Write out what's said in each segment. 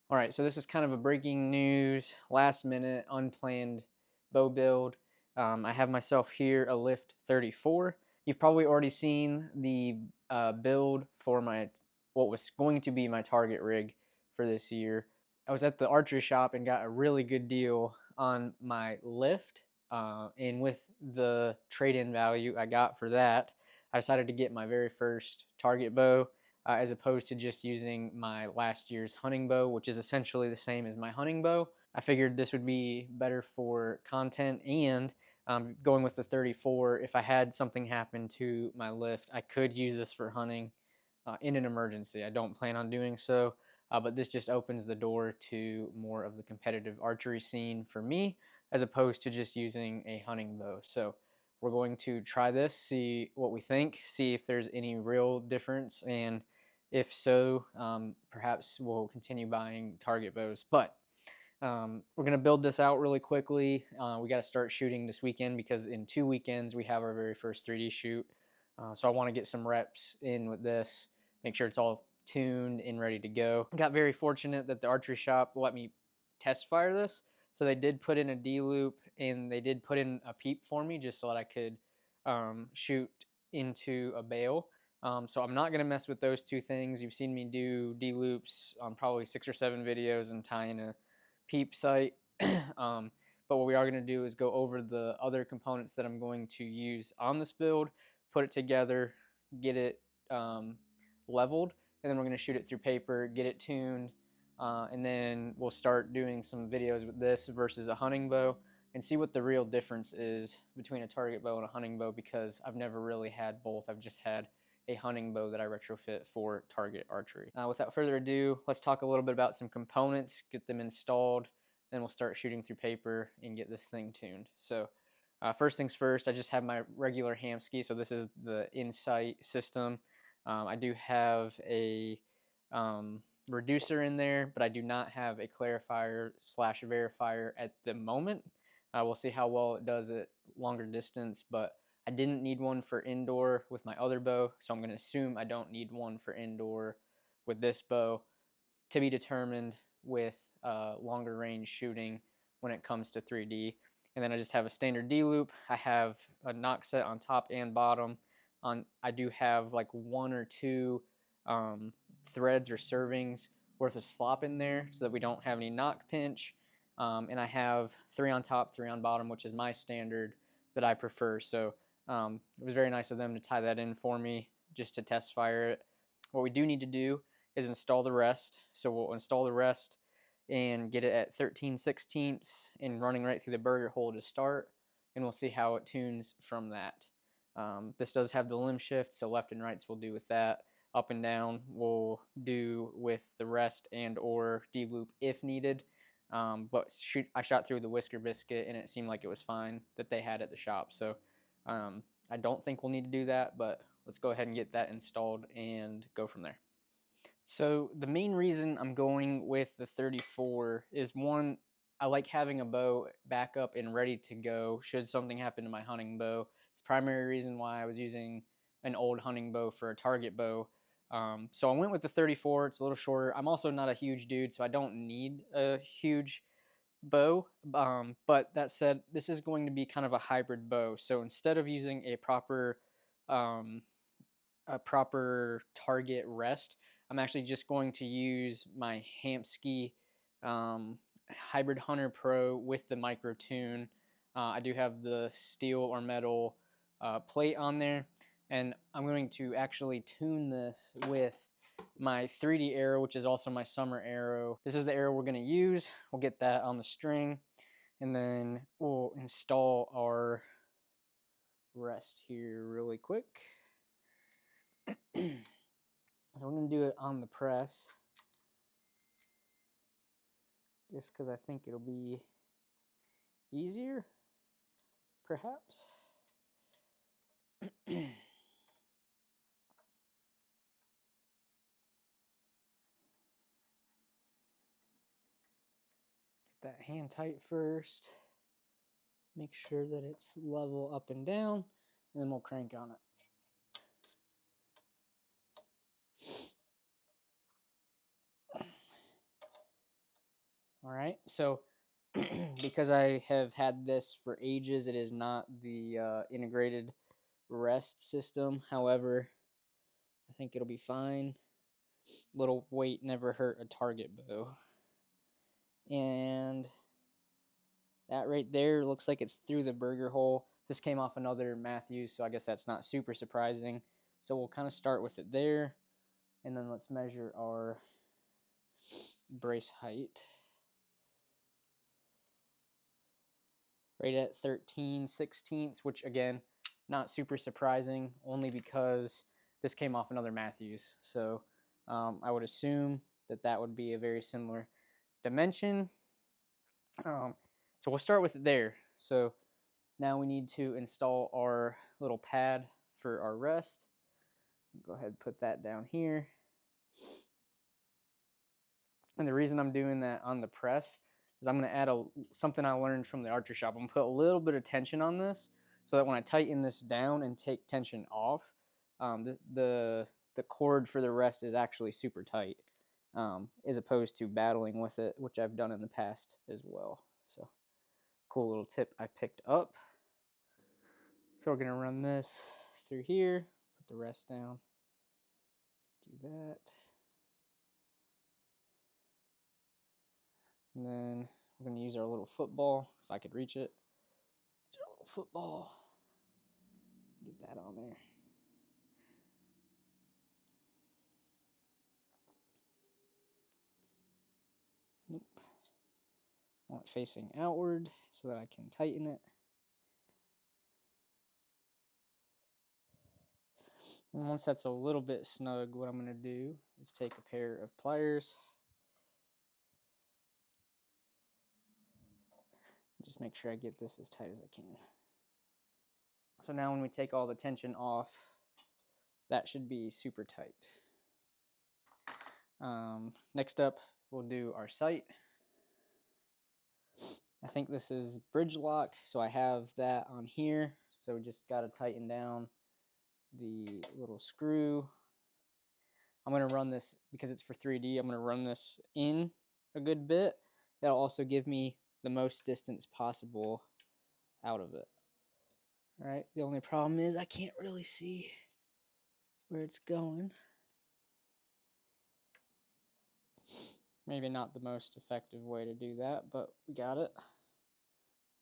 All right, so this is kind of a breaking news, last minute, unplanned bow build. I have myself here a Lift 34. You've probably already seen the build for what was going to be my target rig for this year. I was at the archery shop and got a really good deal on my Lift, and with the trade-in value I got for that, I decided to get my very first target bow, as opposed to just using my last year's hunting bow, which is essentially the same as my hunting bow. I figured this would be better for content, and going with the 34, if I had something happen to my Lift, I could use this for hunting in an emergency. I don't plan on doing so, but this just opens the door to more of the competitive archery scene for me, as opposed to just using a hunting bow. So we're going to try this, see what we think, see if there's any real difference, and if so, perhaps we'll continue buying target bows. But we're going to build this out really quickly. We got to start shooting this weekend because in 2 weekends we have our very first 3D shoot. So I want to get some reps in with this, make sure it's all tuned and ready to go. Got very fortunate that the archery shop let me test fire this. So they did put in a D-loop and they did put in a peep for me just so that I could shoot into a bail. So I'm not going to mess with those two things. You've seen me do D-loops on probably 6 or 7 videos and tie in a peep sight. But what we are going to do is go over the other components that I'm going to use on this build, put it together, get it leveled, and then we're going to shoot it through paper, get it tuned, and then we'll start doing some videos with this versus a hunting bow and see what the real difference is between a target bow and a hunting bow, because I've never really had both. I've just had a hunting bow that I retrofit for target archery. Without further ado, let's talk a little bit about some components, get them installed, then we'll start shooting through paper and get this thing tuned. So first things first, I just have my regular Hamskea. So this is the Insight system. I do have a reducer in there, but I do not have a clarifier / verifier at the moment. We'll see how well it does at longer distance, but I didn't need one for indoor with my other bow, so I'm going to assume I don't need one for indoor with this bow, to be determined with longer range shooting when it comes to 3D. And then I just have a standard D-loop. I have a knock set on top and bottom. I do have like 1 or 2 threads or servings worth of slop in there so that we don't have any knock pinch. And I have 3 on top, 3 on bottom, which is my standard that I prefer. So it was very nice of them to tie that in for me just to test fire it. What we do need to do is install the rest. So we'll install the rest and get it at 13/16 and running right through the burger hole to start, and we'll see how it tunes from that. This does have the limb shift, so left and rights we'll do with that. Up and down we'll do with the rest and or D-loop if needed. But I shot through the whisker biscuit and it seemed like it was fine that they had at the shop. So I don't think we'll need to do that, but let's go ahead and get that installed and go from there. So the main reason I'm going with the 34 is, one, I like having a bow back up and ready to go should something happen to my hunting bow. It's the primary reason why I was using an old hunting bow for a target bow. So I went with the 34. It's a little shorter. I'm also not a huge dude, so I don't need a huge bow. But that said, this is going to be kind of a hybrid bow. So instead of using a proper target rest, I'm actually just going to use my Hamskea Hybrid Hunter Pro with the micro tune. I do have the steel or metal plate on there, and I'm going to actually tune this with my 3D arrow, which is also my summer arrow. This is the arrow we're going to use. We'll get that on the string, and then we'll install our rest here really quick. So we're going to do it on the press, just because I think it'll be easier, perhaps. Get that hand tight first. Make sure that it's level up and down, and then we'll crank on it. All right, so because I have had this for ages, it is not the integrated rest system. However, I think it'll be fine. Little weight never hurt a target bow. And that right there looks like it's through the burger hole. This came off another Mathews, so I guess that's not super surprising. So we'll kind of start with it there, and then let's measure our brace height. Right at 13/16, which again, not super surprising, only because this came off another Mathews. So I would assume that that would be a very similar dimension. So we'll start with it there. So now we need to install our little pad for our rest. Go ahead and put that down here. And the reason I'm doing that on the press is I'm going to add something I learned from the archery shop. I'm going to put a little bit of tension on this so that when I tighten this down and take tension off, the cord for the rest is actually super tight, as opposed to battling with it, which I've done in the past as well. So cool little tip I picked up. So we're going to run this through here, put the rest down, do that. And then we're going to use our little football, if I could reach it. Our little football. Get that on there. Nope. I want it facing outward so that I can tighten it. And once that's a little bit snug, what I'm going to do is take a pair of pliers. Just make sure I get this as tight as I can. So now when we take all the tension off, that should be super tight. Next up, we'll do our sight. I think this is bridge lock, so I have that on here. So we just got to tighten down the little screw. I'm going to run this, because it's for 3D, I'm going to run this in a good bit. That'll also give me the most distance possible out of it. All right, the only problem is I can't really see where it's going. Maybe not the most effective way to do that, but we got it.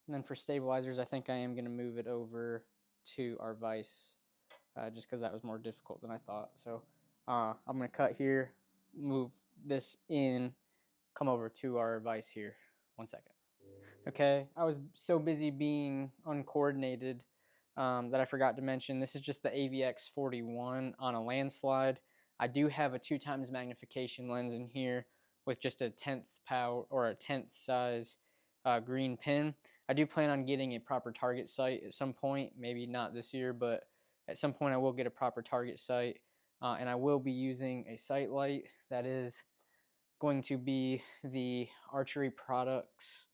And then for stabilizers, I think I am going to move it over to our vise, just because that was more difficult than I thought. So I'm going to cut here, move this in, come over to our vise here. 1 second. Okay, I was so busy being uncoordinated that I forgot to mention this is just the AVX 41 on a landslide. I do have a 2x magnification lens in here with just a 10th power or a 10th size green pin. I do plan on getting a proper target sight at some point, maybe not this year, but at some point I will get a proper target sight, and I will be using a sight light that is going to be the Archery Products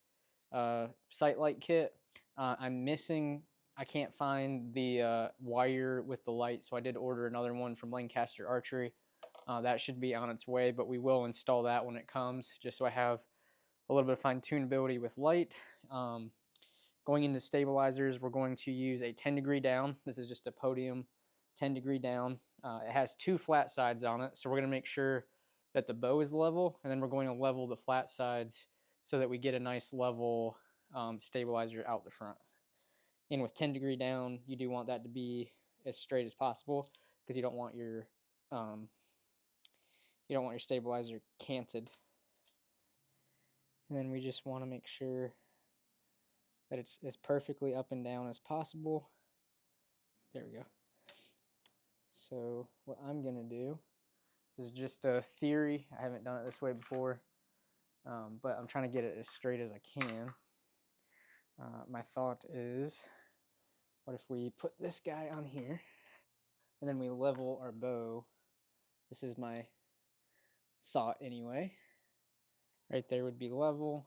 sight light kit. I'm missing, I can't find the wire with the light, so I did order another one from Lancaster Archery. That should be on its way, but we will install that when it comes, just so I have a little bit of fine-tunability with light. Going into stabilizers, we're going to use a 10-degree down. This is just a podium 10-degree down. It has 2 flat sides on it, so we're going to make sure that the bow is level, and then we're going to level the flat sides so that we get a nice level stabilizer out the front. And with 10-degree down, you do want that to be as straight as possible, because you don't want your stabilizer canted. And then we just want to make sure that it's as perfectly up and down as possible. There we go. So what I'm going to do, this is just a theory. I haven't done it this way before, but I'm trying to get it as straight as I can. My thought is, what if we put this guy on here, and then we level our bow. This is my thought anyway. Right there would be level,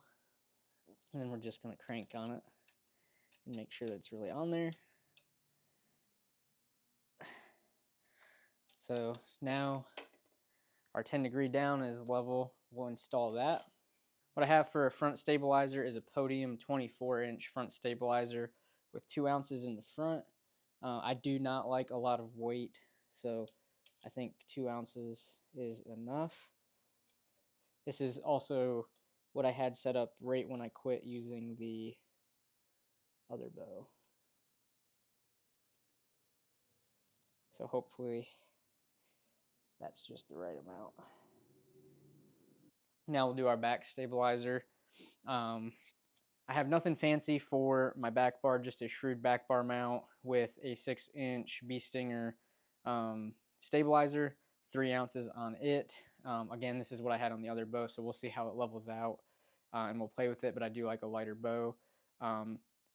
and then we're just going to crank on it and make sure that it's really on there. So now our 10-degree down is level. We'll install that. What I have for a front stabilizer is a Podium 24-inch front stabilizer with 2 ounces in the front. I do not like a lot of weight, so I think 2 ounces is enough. This is also what I had set up right when I quit using the other bow. So hopefully that's just the right amount. Now we'll do our back stabilizer. I have nothing fancy for my back bar, just a shrewd back bar mount with a 6-inch bee stinger stabilizer, 3 ounces on it. Again, this is what I had on the other bow, so we'll see how it levels out and we'll play with it, but I do like a lighter bow.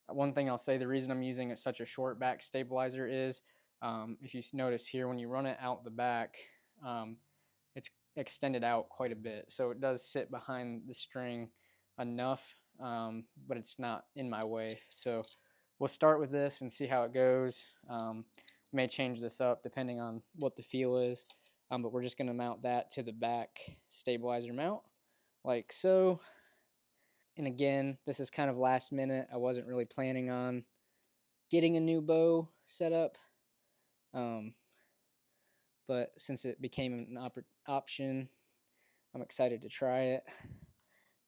One thing I'll say, the reason I'm using such a short back stabilizer is, if you notice here, when you run it out the back, it's extended out quite a bit, so it does sit behind the string enough, but it's not in my way. So we'll start with this and see how it goes. We may change this up depending on what the feel is, but we're just going to mount that to the back stabilizer mount like so. And again, this is kind of last minute. I wasn't really planning on getting a new bow set up, but since it became an option, I'm excited to try it.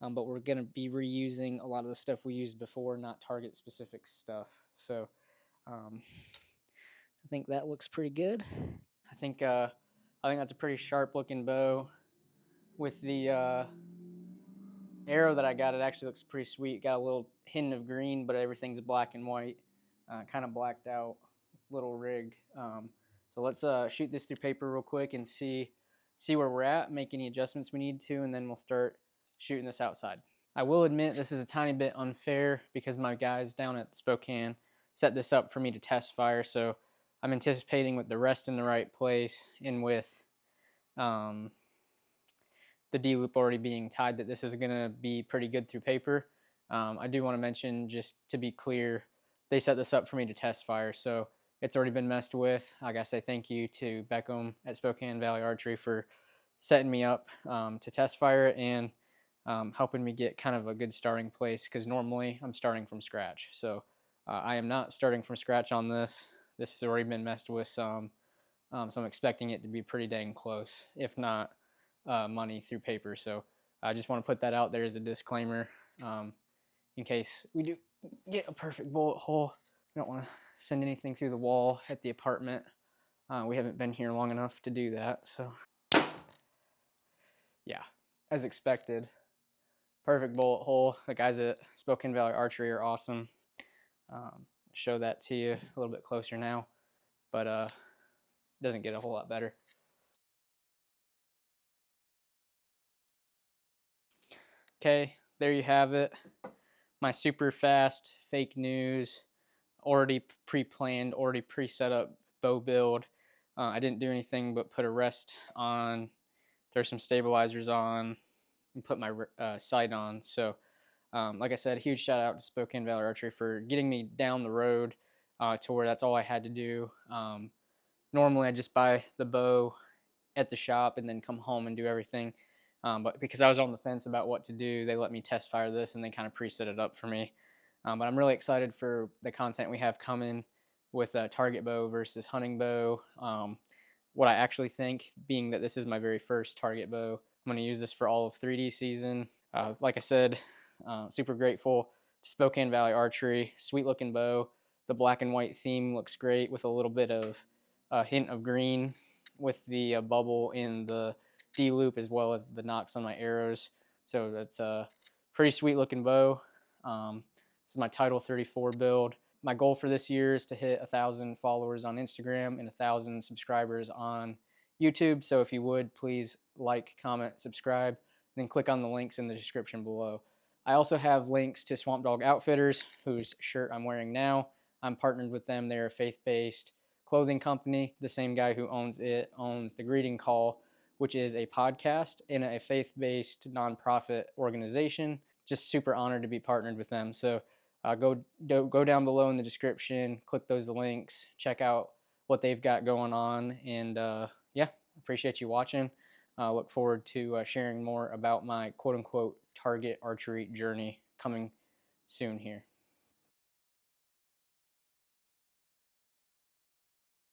But we're going to be reusing a lot of the stuff we used before, not target specific stuff. So I think that looks pretty good. I think that's a pretty sharp looking bow. With the arrow that I got, it actually looks pretty sweet. Got a little hint of green, but everything's black and white. Kind of blacked out little rig. So let's shoot this through paper real quick and see where we're at, make any adjustments we need to, and then we'll start shooting this outside. I will admit this is a tiny bit unfair because my guys down at Spokane set this up for me to test fire, so I'm anticipating with the rest in the right place and with the D-loop already being tied that this is going to be pretty good through paper. I do want to mention, just to be clear, they set this up for me to test fire, so it's already been messed with. I gotta say thank you to Beckham at Spokane Valley Archery for setting me up to test fire it and helping me get kind of a good starting place, because normally I'm starting from scratch. So I am not starting from scratch on this. This has already been messed with some, so I'm expecting it to be pretty dang close, if not money through paper. So I just want to put that out there as a disclaimer in case we do get a perfect bullet hole. We don't want to send anything through the wall at the apartment. We haven't been here long enough to do that. So yeah, as expected, perfect bullet hole. The guys at Spokane Valley Archery are awesome. Show that to you a little bit closer now, but doesn't get a whole lot better. Okay, there you have it. My super fast fake news, already pre-planned, already pre-set up bow build. I didn't do anything but put a rest on, throw some stabilizers on, and put my sight on. So like I said, a huge shout out to Spokane Valley Archery for getting me down the road to where that's all I had to do. Normally I just buy the bow at the shop and then come home and do everything. But because I was on the fence about what to do, they let me test fire this and they kind of preset it up for me. But I'm really excited for the content we have coming with target bow versus hunting bow. What I actually think, being that this is my very first target bow, I'm going to use this for all of 3D season. Like I said, super grateful to Spokane Valley Archery. Sweet looking bow. The black and white theme looks great with a little bit of a hint of green with the bubble in the D-loop as well as the nocks on my arrows. So that's a pretty sweet looking bow. This is my Title 34 build. My goal for this year is to hit 1,000 followers on Instagram and 1,000 subscribers on YouTube. So if you would, please like, comment, subscribe, and then click on the links in the description below. I also have links to Swamp Dog Outfitters, whose shirt I'm wearing now. I'm partnered with them. They're a faith-based clothing company. The same guy who owns it owns The Greeting Call, which is a podcast and a faith-based nonprofit organization. Just super honored to be partnered with them. So go down below in the description, click those links, check out what they've got going on, and yeah, appreciate you watching. Look forward to sharing more about my quote-unquote target archery journey coming soon here.